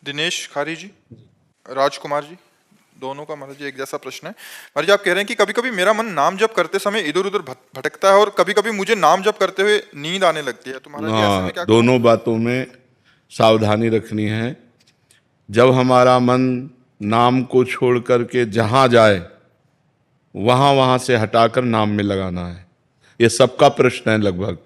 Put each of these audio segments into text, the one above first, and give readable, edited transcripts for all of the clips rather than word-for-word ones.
दिनेश खारी जी, राजकुमार जी, दोनों का महाराज जी एक जैसा प्रश्न है। महाराज जी आप कह रहे हैं कि कभी कभी मेरा मन नाम जप करते समय इधर उधर भटकता है और कभी कभी मुझे नाम जप करते हुए नींद आने लगती है, तो महाराज जी ऐसे में हाँ, क्या करूं? दोनों बातों में सावधानी रखनी है। जब हमारा मन नाम को छोड़ करके जहाँ जाए वहाँ वहाँ से हटाकर नाम में लगाना है। ये सबका प्रश्न है, लगभग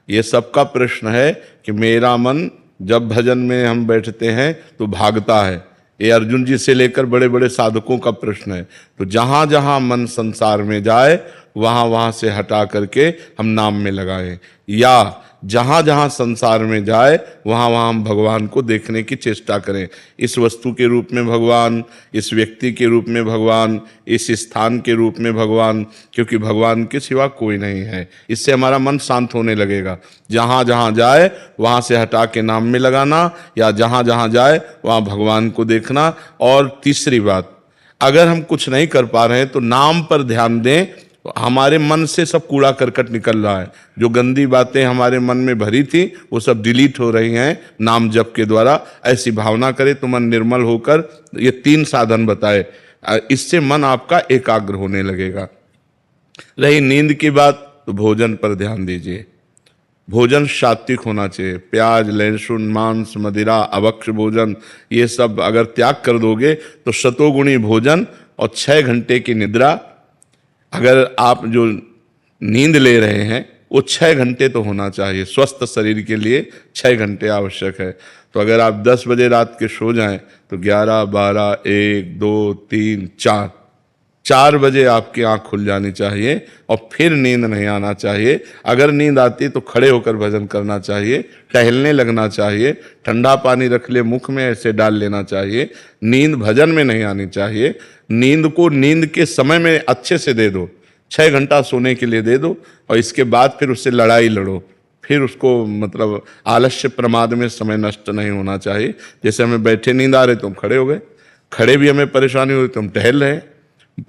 ये सबका प्रश्न है कि मेरा मन जब भजन में हम बैठते हैं तो भागता है। ये अर्जुन जी से लेकर बड़े बड़े साधकों का प्रश्न है। तो जहाँ जहाँ मन संसार में जाए वहाँ वहाँ से हटा करके हम नाम में लगाएं, या जहाँ जहाँ संसार में जाए वहाँ वहाँ हम भगवान को देखने की चेष्टा करें। इस वस्तु के रूप में भगवान, इस व्यक्ति के रूप में भगवान, इस स्थान के रूप में भगवान, क्योंकि भगवान के सिवा कोई नहीं है। इससे हमारा मन शांत होने लगेगा। जहाँ जहाँ जाए वहाँ से हटा के नाम में लगाना, या जहाँ जहाँ जाए वहाँ भगवान को देखना। और तीसरी बात, अगर हम कुछ नहीं कर पा रहे हैं तो नाम पर ध्यान दें। हमारे मन से सब कूड़ा करकट निकल रहा है, जो गंदी बातें हमारे मन में भरी थी वो सब डिलीट हो रही हैं नाम जप के द्वारा। ऐसी भावना करें तो मन निर्मल होकर, ये 3 साधन बताए, इससे मन आपका एकाग्र होने लगेगा। रही नींद की बात, तो भोजन पर ध्यान दीजिए। भोजन सात्विक होना चाहिए। प्याज, लहसुन, मांस, मदिरा, अभक्ष भोजन, ये सब अगर त्याग कर दोगे तो सतोगुणी भोजन और 6 घंटे की निद्रा। अगर आप जो नींद ले रहे हैं वो 6 घंटे तो होना चाहिए। स्वस्थ शरीर के लिए 6 घंटे आवश्यक है। तो अगर आप 10 बजे रात के सो जाएं तो 11, 12, 1, 2, 3, 4 बजे आपकी आंख खुल जानी चाहिए और फिर नींद नहीं आना चाहिए। अगर नींद आती है तो खड़े होकर भजन करना चाहिए, टहलने लगना चाहिए, ठंडा पानी रख ले मुख में ऐसे डाल लेना चाहिए। नींद भजन में नहीं आनी चाहिए। नींद को नींद के समय में अच्छे से दे दो, 6 घंटा सोने के लिए दे दो, और इसके बाद फिर उससे लड़ाई लड़ो। फिर उसको मतलब आलस्य प्रमाद में समय नष्ट नहीं होना चाहिए। जैसे हमें बैठे नींद आ रहे तो हम खड़े हो गए, खड़े भी हमें परेशानी हुई तो हम टहल रहे हैं,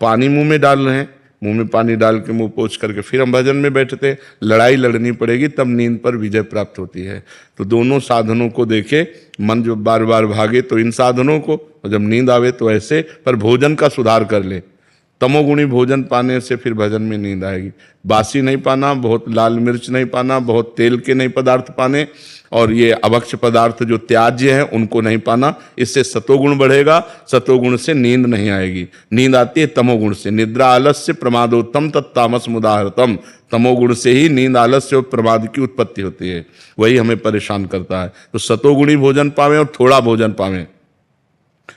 पानी मुंह में डाल रहे हैं, मुंह में पानी डाल के मुंह पोंछ करके फिर हम भजन में बैठते। लड़ाई लड़नी पड़ेगी तब नींद पर विजय प्राप्त होती है। तो दोनों साधनों को देखे, मन जो बार बार भागे तो इन साधनों को, और जब नींद आवे तो ऐसे। पर भोजन का सुधार कर ले। तमोगुणी भोजन पाने से फिर भजन में नींद आएगी। बासी नहीं पाना, बहुत लाल मिर्च नहीं पाना, बहुत तेल के नहीं पदार्थ पाने, और ये अभक्ष पदार्थ जो त्याज्य हैं उनको नहीं पाना। इससे सतोगुण बढ़ेगा। सतोगुण से नींद नहीं आएगी। नींद आती है तमोगुण से। निद्रा आलस्य प्रमादोत्तम तत्तामस मुदाहरतम। तमोगुण से ही नींद, आलस्य और प्रमाद की उत्पत्ति होती है। वही हमें परेशान करता है। तो सतोगुणी भोजन पावें और थोड़ा भोजन पावें।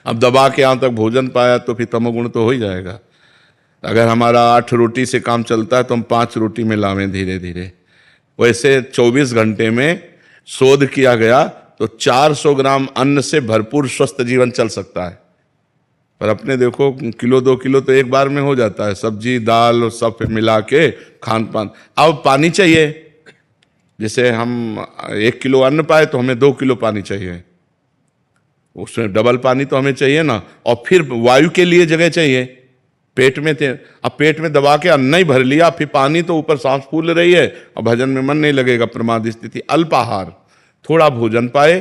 अब दबा के यहाँ तक भोजन पाया तो फिर तमोगुण तो हो ही जाएगा। अगर हमारा 8 रोटी से काम चलता है तो हम 5 रोटी में लावें धीरे धीरे। वैसे 24 घंटे में शोध किया गया तो 400 ग्राम अन्न से भरपूर स्वस्थ जीवन चल सकता है। पर अपने देखो किलो 2 किलो तो एक बार में हो जाता है, सब्जी दाल और सब मिला के खान पान। अब पानी चाहिए, जैसे हम 1 किलो अन्न पाए तो हमें 2 किलो पानी चाहिए, उसमें डबल पानी तो हमें चाहिए ना। और फिर वायु के लिए जगह चाहिए। पेट में थे, अब पेट में दबा के अन्न ही भर लिया, फिर पानी तो ऊपर सांस फूल रही है और भजन में मन नहीं लगेगा, प्रमाद स्थिति। अल्पाहार, थोड़ा भोजन पाए,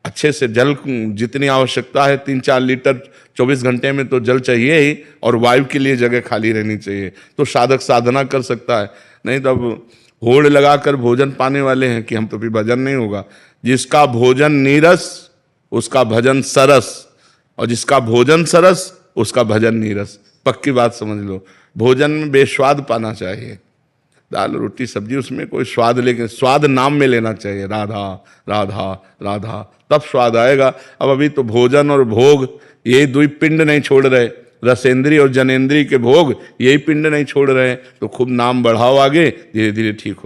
अच्छे से जल जितनी आवश्यकता है 3-4 लीटर 24 घंटे में तो जल चाहिए ही, और वायु के लिए जगह खाली रहनी चाहिए। तो साधक साधना कर सकता है। नहीं तो अब होड़ लगाकर भोजन पाने वाले हैं कि हम तो फिर भजन नहीं होगा। जिसका भोजन नीरस उसका भजन सरस, और जिसका भोजन सरस उसका भजन नीरस। पक्की बात समझ लो। भोजन में बेस्वाद पाना चाहिए। दाल रोटी सब्जी उसमें कोई स्वाद, लेकिन स्वाद नाम में लेना चाहिए। राधा राधा राधा, तब स्वाद आएगा। अब अभी तो भोजन और भोग यही 2 पिंड नहीं छोड़ रहे। रसेंद्री और जनेंद्री के भोग यही पिंड नहीं छोड़ रहे। तो खूब नाम बढ़ाओ आगे, धीरे धीरे ठीक हो।